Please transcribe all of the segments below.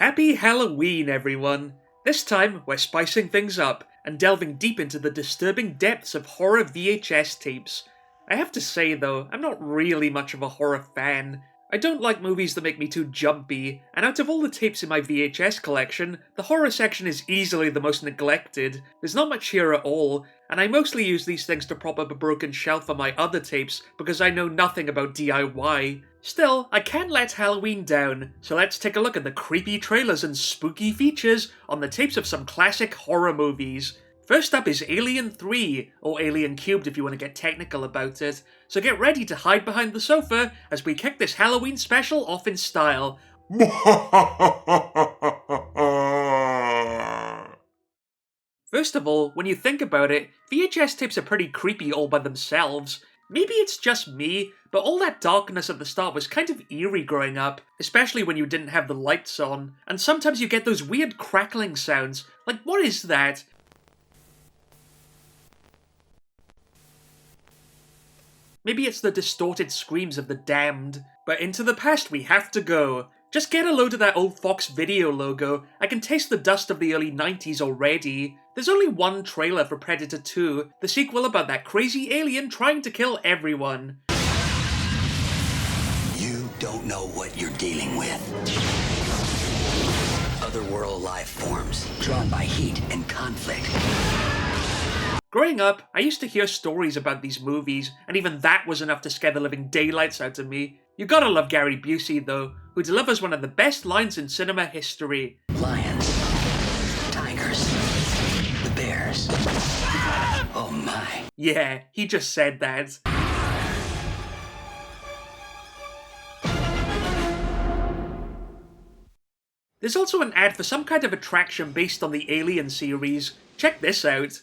Happy Halloween, everyone! This time, we're spicing things up and delving deep into the disturbing depths of horror VHS tapes. I have to say though, I'm not really much of a horror fan. I don't like movies that make me too jumpy, and out of all the tapes in my VHS collection, the horror section is easily the most neglected. There's not much here at all, and I mostly use these things to prop up a broken shelf on my other tapes because I know nothing about DIY. Still, I can't let Halloween down, so let's take a look at the creepy trailers and spooky features on the tapes of some classic horror movies. First up is Alien 3, or Alien Cubed if you want to get technical about it, so get ready to hide behind the sofa as we kick this Halloween special off in style. First of all, when you think about it, VHS tapes are pretty creepy all by themselves. Maybe it's just me, but all that darkness at the start was kind of eerie growing up, especially when you didn't have the lights on, and sometimes you get those weird crackling sounds. Like, what is that? Maybe it's the distorted screams of the damned. But into the past we have to go. Just get a load of that old Fox Video logo. I can taste the dust of the early 90s already. There's only one trailer for Predator 2, the sequel about that crazy alien trying to kill everyone. You don't know what you're dealing with. Otherworld life forms, drawn by heat and conflict. Growing up, I used to hear stories about these movies, and even that was enough to scare the living daylights out of me. You gotta love Gary Busey though, who delivers one of the best lines in cinema history. Lions, tigers, the bears. Oh my. Yeah, he just said that. There's also an ad for some kind of attraction based on the Alien series. Check this out.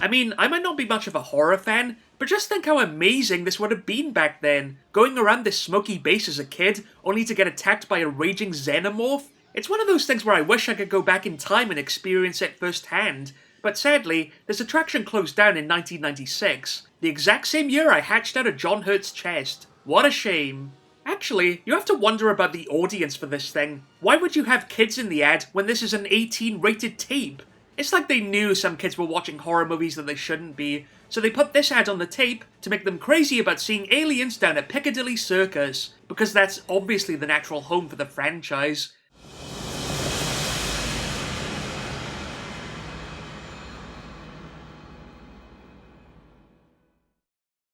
I mean, I might not be much of a horror fan, but just think how amazing this would have been back then. Going around this smoky base as a kid, only to get attacked by a raging xenomorph. It's one of those things where I wish I could go back in time and experience it firsthand. But sadly, this attraction closed down in 1996, the exact same year I hatched out of John Hurt's chest. What a shame. Actually, you have to wonder about the audience for this thing. Why would you have kids in the ad when this is an 18-rated tape? It's like they knew some kids were watching horror movies that they shouldn't be, so they put this ad on the tape to make them crazy about seeing aliens down at Piccadilly Circus, because that's obviously the natural home for the franchise.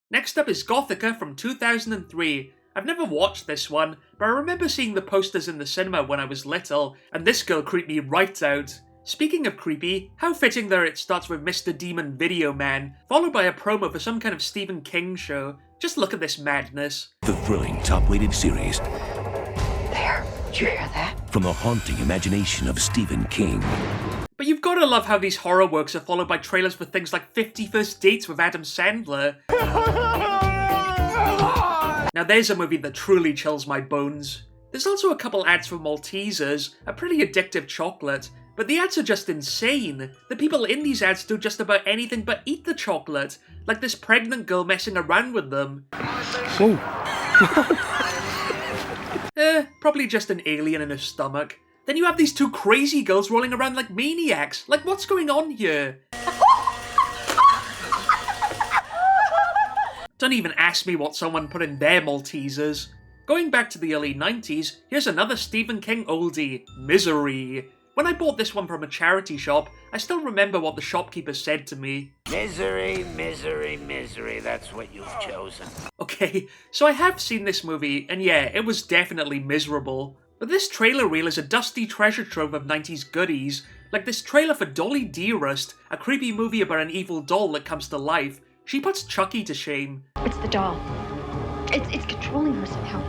Next up is Gothika from 2003. I've never watched this one, but I remember seeing the posters in the cinema when I was little, and this girl creeped me right out. Speaking of creepy, how fitting that it starts with Mr. Demon Video Man, followed by a promo for some kind of Stephen King show. Just look at this madness. The thrilling, top-rated series. There, did you hear that? From the haunting imagination of Stephen King. But you've gotta love how these horror works are followed by trailers for things like 50 First Dates with Adam Sandler. Now there's a movie that truly chills my bones. There's also a couple ads for Maltesers, a pretty addictive chocolate, but the ads are just insane. The people in these ads do just about anything but eat the chocolate, like this pregnant girl messing around with them. Oh. Probably just an alien in her stomach. Then you have these two crazy girls rolling around like maniacs. Like, what's going on here? Don't even ask me what someone put in their Maltesers. Going back to the early 90s, here's another Stephen King oldie, Misery. When I bought this one from a charity shop, I still remember what the shopkeeper said to me. Misery, misery, misery, that's what you've chosen. Okay, so I have seen this movie, and yeah, it was definitely miserable. But this trailer reel is a dusty treasure trove of 90s goodies, like this trailer for Dolly Dearest, a creepy movie about an evil doll that comes to life. She puts Chucky to shame. It's the doll. It's controlling her somehow.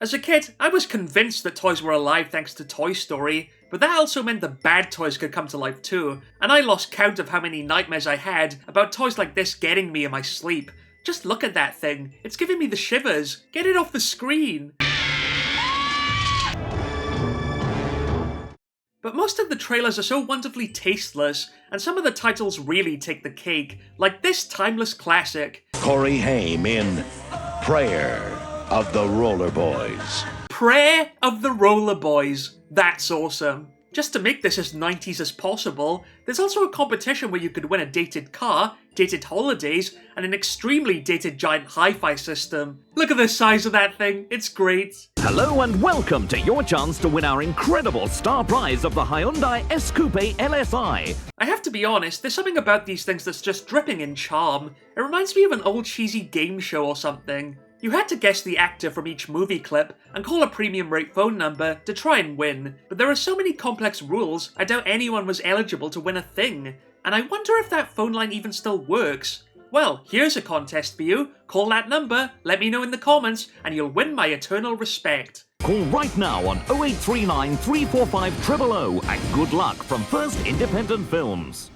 As a kid, I was convinced that toys were alive thanks to Toy Story, but that also meant that bad toys could come to life too, and I lost count of how many nightmares I had about toys like this getting me in my sleep. Just look at that thing, it's giving me the shivers. Get it off the screen! But most of the trailers are so wonderfully tasteless, and some of the titles really take the cake, like this timeless classic. Corey Haim in Prayer of the Roller Boys. Prayer of the Roller Boys. That's awesome. Just to make this as 90s as possible, there's also a competition where you could win a dated car, dated holidays, and an extremely dated giant hi-fi system. Look at the size of that thing, it's great. Hello and welcome to your chance to win our incredible star prize of the Hyundai S-Coupe LSI. I have to be honest, there's something about these things that's just dripping in charm. It reminds me of an old cheesy game show or something. You had to guess the actor from each movie clip and call a premium rate phone number to try and win, but there are so many complex rules I doubt anyone was eligible to win a thing, and I wonder if that phone line even still works. Well, here's a contest for you. Call that number, let me know in the comments, and you'll win my eternal respect. Call right now on 0839 345 000 and good luck from First Independent Films.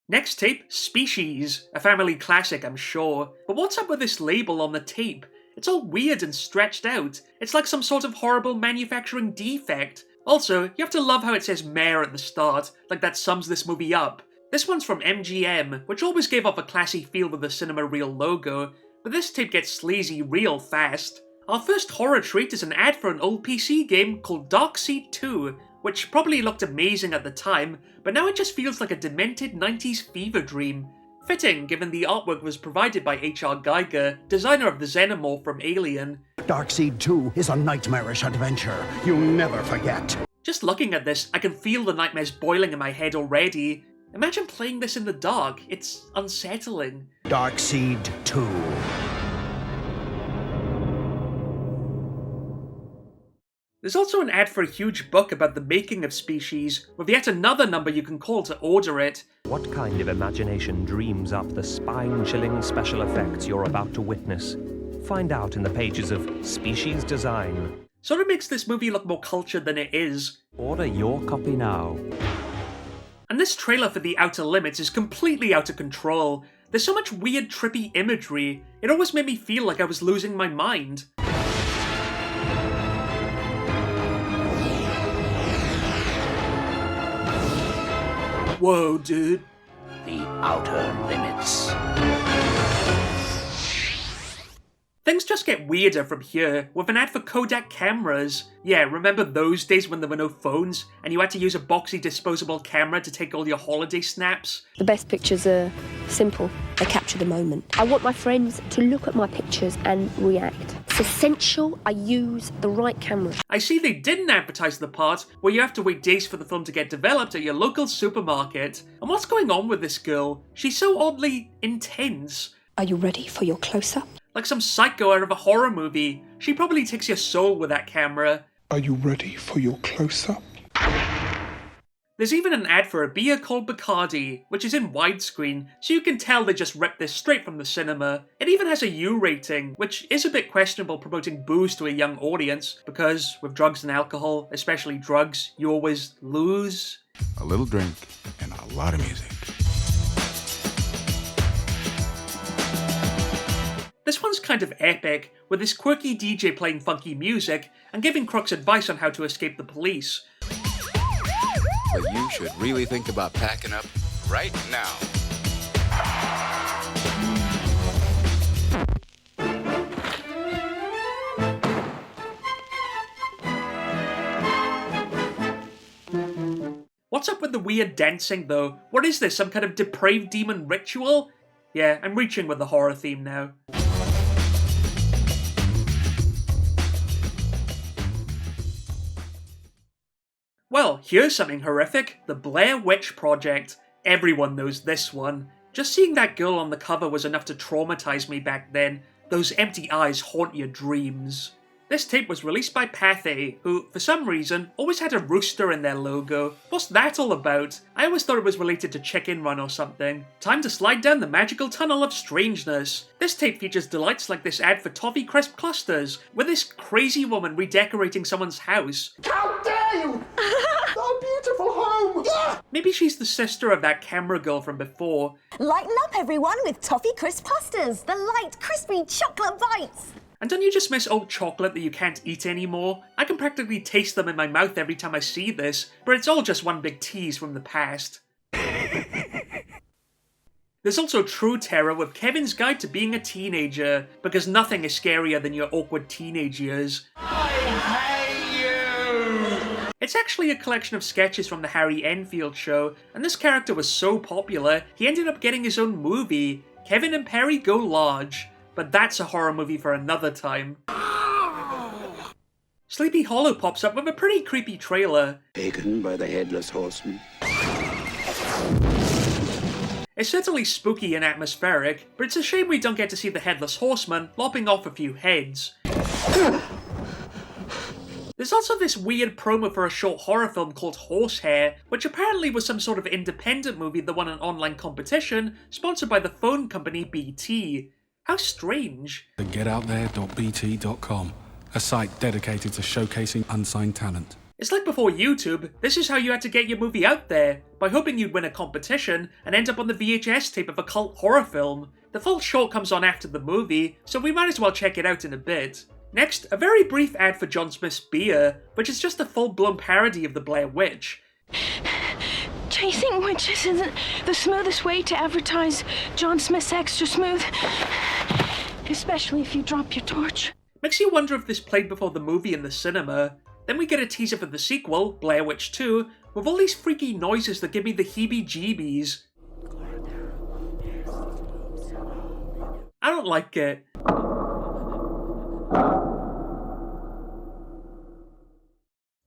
Next tape, Species, a family classic I'm sure, but what's up with this label on the tape? It's all weird and stretched out, it's like some sort of horrible manufacturing defect. Also, you have to love how it says Mare at the start, like that sums this movie up. This one's from MGM, which always gave off a classy feel with the Cinema Reel logo, but this tape gets sleazy real fast. Our first horror treat is an ad for an old PC game called Darkseid 2, which probably looked amazing at the time, but now it just feels like a demented 90s fever dream. Fitting, given the artwork was provided by H.R. Geiger, designer of the Xenomorph from Alien. Darkseid 2 is a nightmarish adventure you'll never forget. Just looking at this, I can feel the nightmares boiling in my head already. Imagine playing this in the dark, it's unsettling. Darkseid 2. There's also an ad for a huge book about the making of Species, with yet another number you can call to order it. What kind of imagination dreams up the spine-chilling special effects you're about to witness? Find out in the pages of Species Design. Sort of makes this movie look more cultured than it is. Order your copy now. And this trailer for The Outer Limits is completely out of control. There's so much weird, trippy imagery. It always made me feel like I was losing my mind. Whoa, dude. The Outer Limits. Things just get weirder from here, with an ad for Kodak cameras. Yeah, remember those days when there were no phones, and you had to use a boxy disposable camera to take all your holiday snaps? The best pictures are simple. They capture the moment. I want my friends to look at my pictures and react. It's essential I use the right camera. I see they didn't advertise the part where you have to wait days for the film to get developed at your local supermarket. And what's going on with this girl? She's so oddly intense. Are you ready for your close-up? Like some psycho out of a horror movie. She probably takes your soul with that camera. Are you ready for your close-up? There's even an ad for a beer called Bacardi, which is in widescreen, so you can tell they just ripped this straight from the cinema. It even has a U rating, which is a bit questionable promoting booze to a young audience, because with drugs and alcohol, especially drugs, you always lose. A little drink and a lot of music. This one's kind of epic, with this quirky DJ playing funky music and giving crooks advice on how to escape the police. But you should really think about packing up right now. What's up with the weird dancing though? What is this, some kind of depraved demon ritual? Yeah, I'm reaching with the horror theme now. Well, here's something horrific. The Blair Witch Project. Everyone knows this one. Just seeing that girl on the cover was enough to traumatize me back then. Those empty eyes haunt your dreams. This tape was released by Pathé, who, for some reason, always had a rooster in their logo. What's that all about? I always thought it was related to Chicken Run or something. Time to slide down the magical tunnel of strangeness. This tape features delights like this ad for toffee crisp clusters, with this crazy woman redecorating someone's house. How dare you! Our beautiful home! Yeah! Maybe she's the sister of that camera girl from before. Lighten up, everyone, with toffee crisp clusters, the light, crispy chocolate bites. And don't you just miss old chocolate that you can't eat anymore? I can practically taste them in my mouth every time I see this, but it's all just one big tease from the past. There's also True Terror with Kevin's Guide to Being a Teenager, because nothing is scarier than your awkward teenage years. I hate you! It's actually a collection of sketches from the Harry Enfield show, and this character was so popular, he ended up getting his own movie, Kevin and Perry Go Large. But that's a horror movie for another time. Sleepy Hollow pops up with a pretty creepy trailer. Taken by the Headless Horseman. It's certainly spooky and atmospheric, but it's a shame we don't get to see the Headless Horseman lopping off a few heads. There's also this weird promo for a short horror film called Horsehair, which apparently was some sort of independent movie that won an online competition sponsored by the phone company BT. How strange. The GetOutThere.bt.com, a site dedicated to showcasing unsigned talent. It's like before YouTube, this is how you had to get your movie out there, by hoping you'd win a competition and end up on the VHS tape of a cult horror film. The full short comes on after the movie, so we might as well check it out in a bit. Next, a very brief ad for John Smith's beer, which is just a full-blown parody of the Blair Witch. Chasing witches isn't the smoothest way to advertise John Smith's Extra Smooth. Especially if you drop your torch. Makes you wonder if this played before the movie in the cinema. Then we get a teaser for the sequel, Blair Witch 2, with all these freaky noises that give me the heebie-jeebies. I don't like it.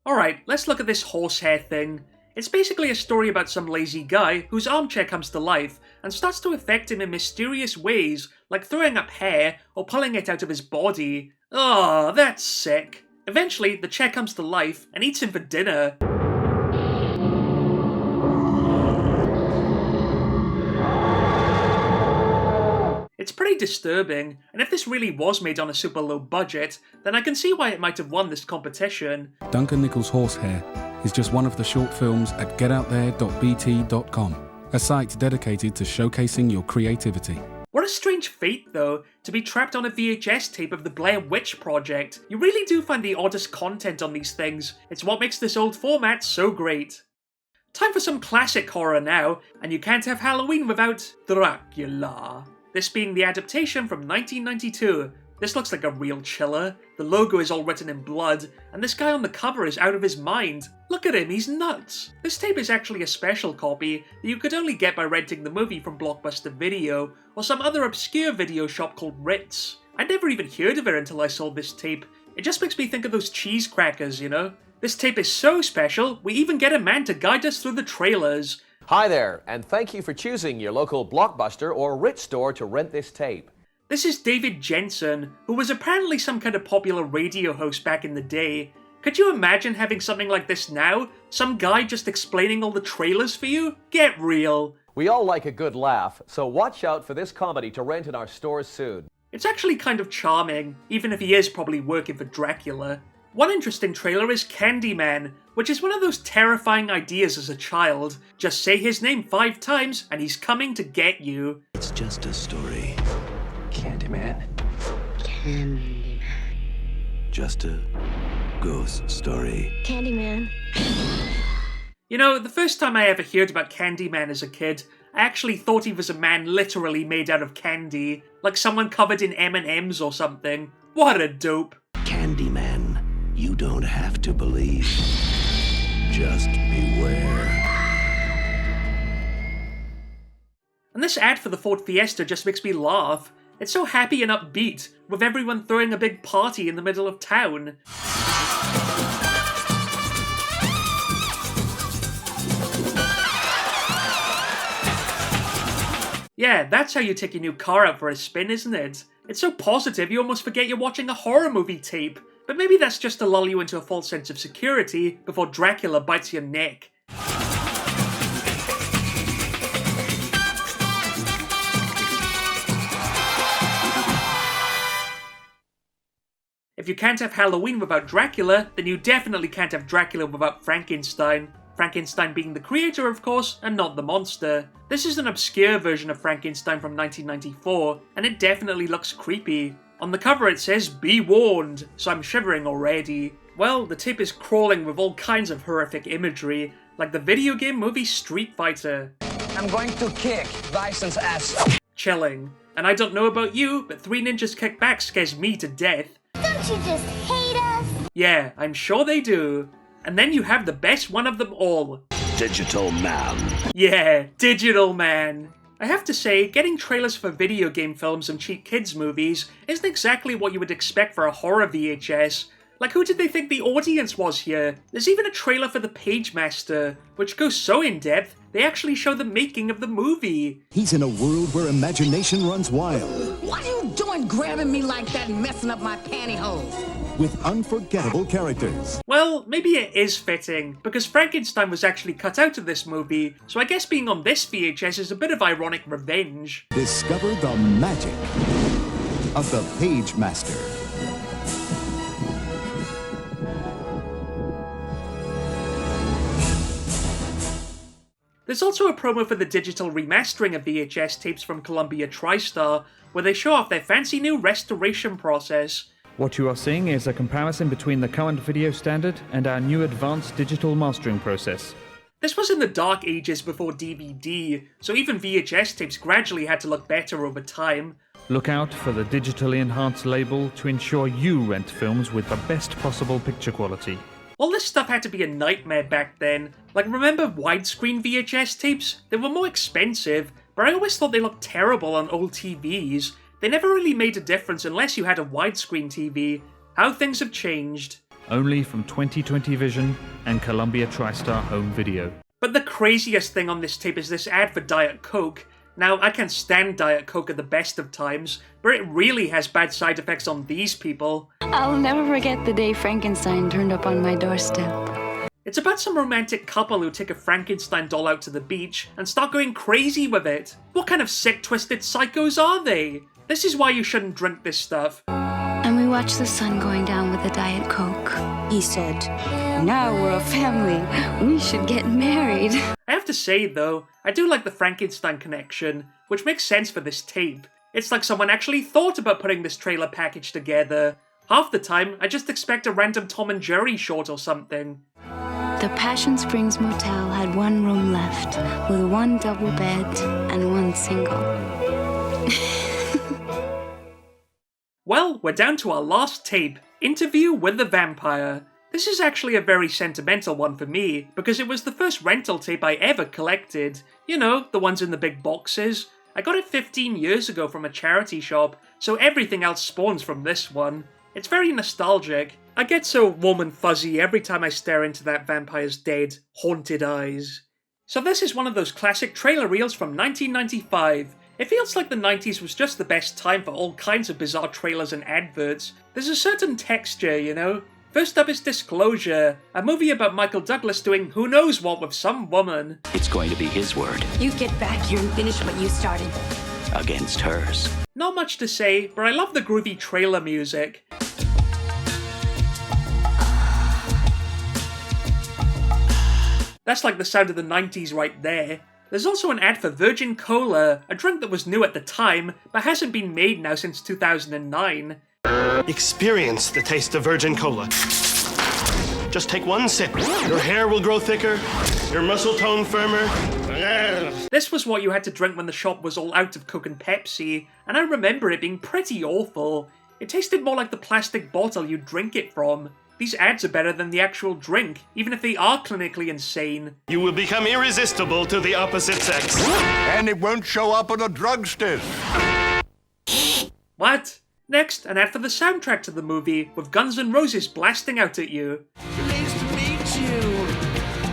Alright, let's look at this horsehair thing. It's basically a story about some lazy guy whose armchair comes to life and starts to affect him in mysterious ways, like throwing up hair or pulling it out of his body. Oh, that's sick. Eventually, the chair comes to life and eats him for dinner. It's pretty disturbing, and if this really was made on a super low budget, then I can see why it might have won this competition. Duncan Nichols' Horsehair is just one of the short films at GetOutThere.bt.com, a site dedicated to showcasing your creativity. What a strange fate, though, to be trapped on a VHS tape of the Blair Witch Project. You really do find the oddest content on these things. It's what makes this old format so great. Time for some classic horror now, and you can't have Halloween without Dracula. This being the adaptation from 1992. This looks like a real chiller. The logo is all written in blood, and this guy on the cover is out of his mind. Look at him, he's nuts. This tape is actually a special copy that you could only get by renting the movie from Blockbuster Video, or some other obscure video shop called Ritz. I'd never even heard of it until I saw this tape. It just makes me think of those cheese crackers, you know? This tape is so special, we even get a man to guide us through the trailers. Hi there, and thank you for choosing your local Blockbuster or Ritz store to rent this tape. This is David Jensen, who was apparently some kind of popular radio host back in the day. Could you imagine having something like this now? Some guy just explaining all the trailers for you? Get real. We all like a good laugh, so watch out for this comedy to rent in our stores soon. It's actually kind of charming, even if he is probably working for Dracula. One interesting trailer is Candyman, which is one of those terrifying ideas as a child. Just say his name 5 times and he's coming to get you. It's just a story. Candyman. Candyman. Just a ghost story. Candyman. You know, the first time I ever heard about Candyman as a kid, I actually thought he was a man literally made out of candy, like someone covered in M&Ms or something. What a dope. Candyman, you don't have to believe. Just beware. And this ad for the Ford Fiesta just makes me laugh. It's so happy and upbeat, with everyone throwing a big party in the middle of town. Yeah, that's how you take your new car out for a spin, isn't it? It's so positive you almost forget you're watching a horror movie tape. But maybe that's just to lull you into a false sense of security before Dracula bites your neck. If you can't have Halloween without Dracula, then you definitely can't have Dracula without Frankenstein. Frankenstein being the creator, of course, and not the monster. This is an obscure version of Frankenstein from 1994, and it definitely looks creepy. On the cover it says, "Be warned," so I'm shivering already. Well, the tape is crawling with all kinds of horrific imagery, like the video game movie Street Fighter. I'm going to kick Bison's ass. Chilling. And I don't know about you, but Three Ninjas Kick Back scares me to death. Don't you just hate us? Yeah, I'm sure they do. And then you have the best one of them all. Digital Man. Yeah, Digital Man. I have to say, getting trailers for video game films and cheap kids movies isn't exactly what you would expect for a horror VHS. Like, who did they think the audience was here? There's even a trailer for The Page Master, which goes so in-depth, they actually show the making of the movie. He's in a world where imagination runs wild. What are you doing grabbing me like that and messing up my pantyhose? With unforgettable characters. Well, maybe it is fitting, because Frankenstein was actually cut out of this movie, so I guess being on this VHS is a bit of ironic revenge. Discover the magic of The Page Master. There's also a promo for the digital remastering of VHS tapes from Columbia TriStar, where they show off their fancy new restoration process. What you are seeing is a comparison between the current video standard and our new advanced digital mastering process. This was in the dark ages before DVD, so even VHS tapes gradually had to look better over time. Look out for the digitally enhanced label to ensure you rent films with the best possible picture quality. All this stuff had to be a nightmare back then. Like, remember widescreen VHS tapes? They were more expensive, but I always thought they looked terrible on old TVs. They never really made a difference unless you had a widescreen TV. How things have changed. Only from 2020 Vision and Columbia TriStar Home Video. But the craziest thing on this tape is this ad for Diet Coke. Now, I can't stand Diet Coke at the best of times, but it really has bad side effects on these people. I'll never forget the day Frankenstein turned up on my doorstep. It's about some romantic couple who take a Frankenstein doll out to the beach and start going crazy with it. What kind of sick, twisted psychos are they? This is why you shouldn't drink this stuff. And we watched the sun going down with a Diet Coke. He said, "Now we're a family. We should get married." I have to say, though, I do like the Frankenstein connection, which makes sense for this tape. It's like someone actually thought about putting this trailer package together. Half the time, I just expect a random Tom and Jerry short or something. The Passion Springs Motel had one room left, with one double bed and one single. Well, we're down to our last tape, Interview with the Vampire. This is actually a very sentimental one for me, because it was the first rental tape I ever collected. You know, the ones in the big boxes. I got it 15 years ago from a charity shop, so everything else spawns from this one. It's very nostalgic. I get so warm and fuzzy every time I stare into that vampire's dead, haunted eyes. So this is one of those classic trailer reels from 1995. It feels like the 90s was just the best time for all kinds of bizarre trailers and adverts. There's a certain texture, you know? First up is Disclosure, a movie about Michael Douglas doing who knows what with some woman. It's going to be his word You get back here and finish what you started. against hers. Not much to say, but I love the groovy trailer music. That's like the sound of the 90s right there. There's also an ad for Virgin Cola, a drink that was new at the time, but hasn't been made now since 2009. Experience the taste of Virgin Cola. Just take one sip. Your hair will grow thicker, your muscle tone firmer. This was what you had to drink when the shop was all out of Coke and Pepsi, and I remember it being pretty awful. It tasted more like the plastic bottle you'd drink it from. these ads are better than the actual drink, even if they are clinically insane. You will become irresistible to the opposite sex. And it won't show up on a drugstore. What? Next, an ad for the soundtrack to the movie, with Guns N' Roses blasting out at you. Pleased to meet you.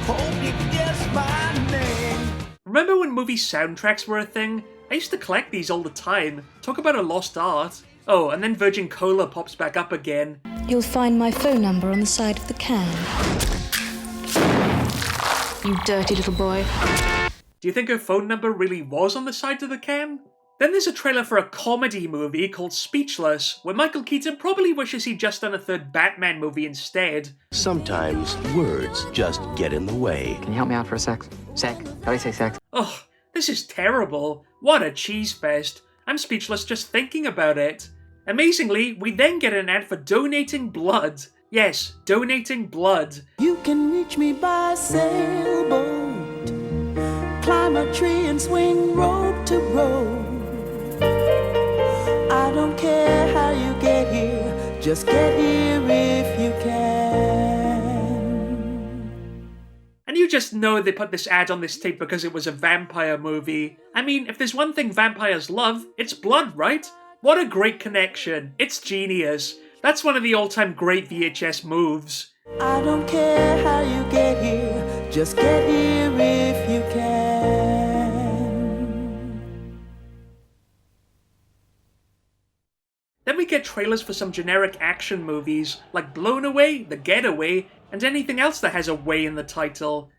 Hope you guess my name. Remember when movie soundtracks were a thing? I used to collect these all the time. Talk about a lost art. Oh, and then Virgin Cola pops back up again. You'll find my phone number on the side of the can. You dirty little boy. Do you think her phone number really was on the side of the can? Then there's a trailer for a comedy movie called Speechless, where Michael Keaton probably wishes he'd just done a third Batman movie instead. Sometimes words just get in the way. Can you help me out for a sec? Sec? How do I say sex? Oh, this is terrible. What a cheese fest. I'm speechless just thinking about it. Amazingly, we then get an ad for donating blood. Yes, donating blood. You can reach me by sailboat, climb a tree and swing rope to rope. I don't care how you get here, just get here if you can. And you just know they put this ad on this tape because it was a vampire movie. I mean, if there's one thing vampires love, it's blood, right? What a great connection. It's genius. That's one of the all-time great VHS moves. I don't care how you get here, just get here if you can. Then we get trailers for some generic action movies, like Blown Away, The Getaway, and anything else that has away in the title.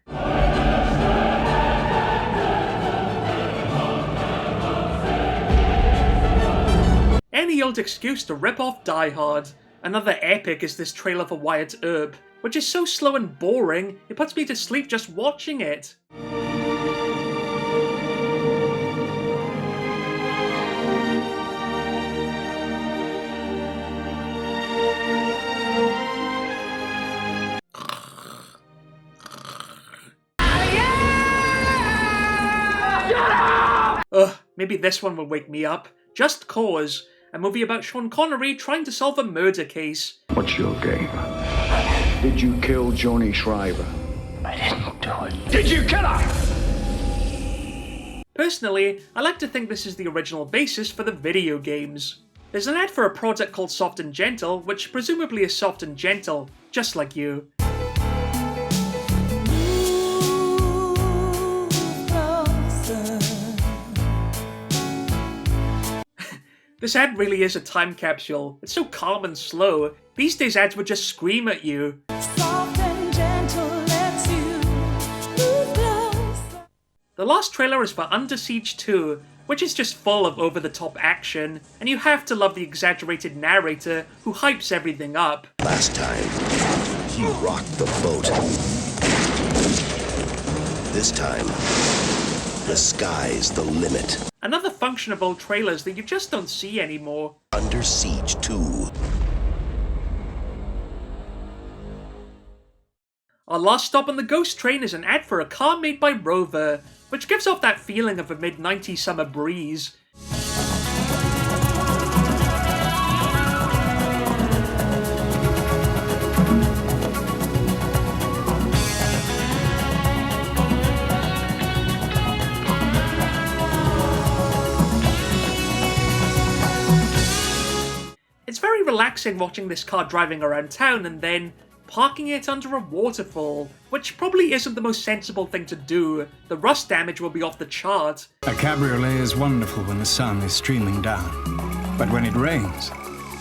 Any old excuse to rip off Die Hard. Another epic is this trailer for Wyatt Earp, which is so slow and boring, it puts me to sleep just watching it. Ugh, maybe this one will wake me up. Just Cause, a movie about Sean Connery trying to solve a murder case. What's your game? Did you kill Joni Shriver? I didn't do it. Did you kill her? Personally, I like to think this is the original basis for the video games. There's an ad for a product called Soft and Gentle, which presumably is soft and gentle, just like you. This ad really is a time capsule. It's so calm and slow. These days ads would just scream at you. Soft and gentle lets you move closer. The last trailer is for Under Siege 2, which is just full of over-the-top action, and you have to love the exaggerated narrator who hypes everything up. Last time, you rocked the boat. This time, the sky's the limit. Another function of old trailers that you just don't see anymore. Under Siege 2. Our last stop on the Ghost Train is an ad for a car made by Rover, which gives off that feeling of a mid-90s summer breeze. It's very relaxing watching this car driving around town and then parking it under a waterfall, which probably isn't the most sensible thing to do. The rust damage will be off the chart. A cabriolet is wonderful when the sun is streaming down. But when it rains,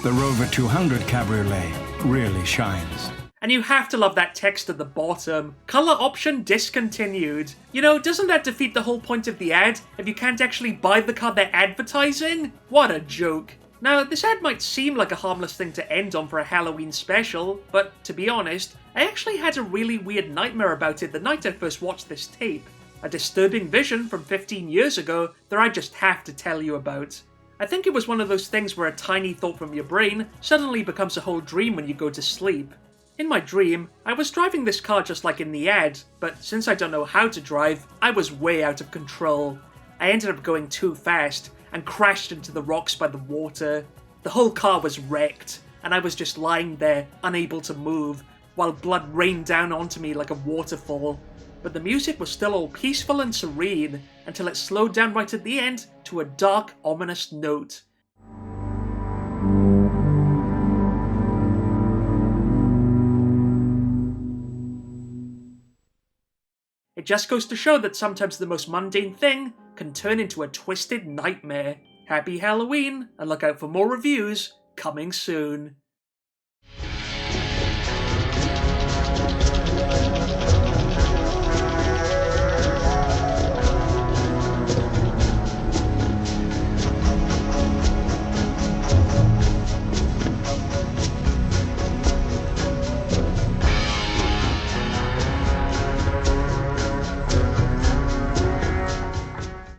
the Rover 200 cabriolet really shines. And you have to love that text at the bottom. Color option discontinued. You know, doesn't that defeat the whole point of the ad if you can't actually buy the car they're advertising? What a joke. Now, this ad might seem like a harmless thing to end on for a Halloween special, but to be honest, I actually had a really weird nightmare about it the night I first watched this tape. A disturbing vision from 15 years ago that I just have to tell you about. I think it was one of those things where a tiny thought from your brain suddenly becomes a whole dream when you go to sleep. In my dream, I was driving this car just like in the ad, but since I don't know how to drive, I was way out of control. I ended up going too fast and crashed into the rocks by the water. The whole car was wrecked, and I was just lying there, unable to move, while blood rained down onto me like a waterfall. But the music was still all peaceful and serene, until it slowed down right at the end to a dark, ominous note. It just goes to show that sometimes the most mundane thing can turn into a twisted nightmare. Happy Halloween, and look out for more reviews coming soon.